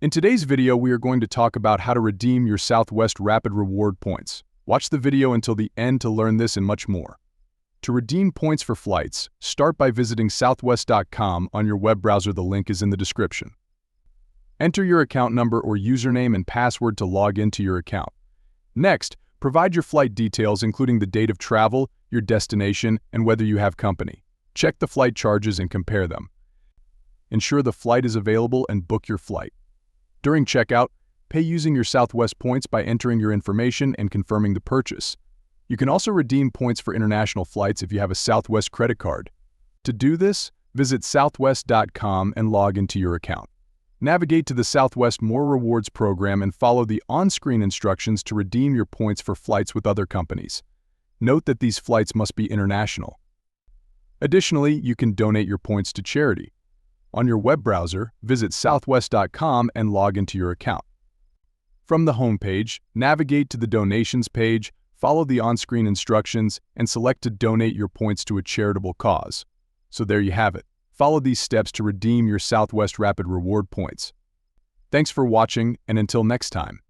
In today's video, we are going to talk about how to redeem your Southwest Rapid Reward points. Watch the video until the end to learn this and much more. To redeem points for flights, start by visiting southwest.com on your web browser. The link is in the description. Enter your account number or username and password to log into your account. Next, provide your flight details including the date of travel, your destination, and whether you have company. Check the flight charges and compare them. Ensure the flight is available and book your flight. During checkout, pay using your Southwest points by entering your information and confirming the purchase. You can also redeem points for international flights if you have a Southwest credit card. To do this, visit southwest.com and log into your account. Navigate to the Southwest More Rewards program and follow the on-screen instructions to redeem your points for flights with other companies. Note that these flights must be international. Additionally, you can donate your points to charity. On your web browser, visit southwest.com and log into your account. From the home page, navigate to the Donations page, follow the on-screen instructions, and select to donate your points to a charitable cause. So there you have it. Follow these steps to redeem your Southwest Rapid Reward points. Thanks for watching, and until next time.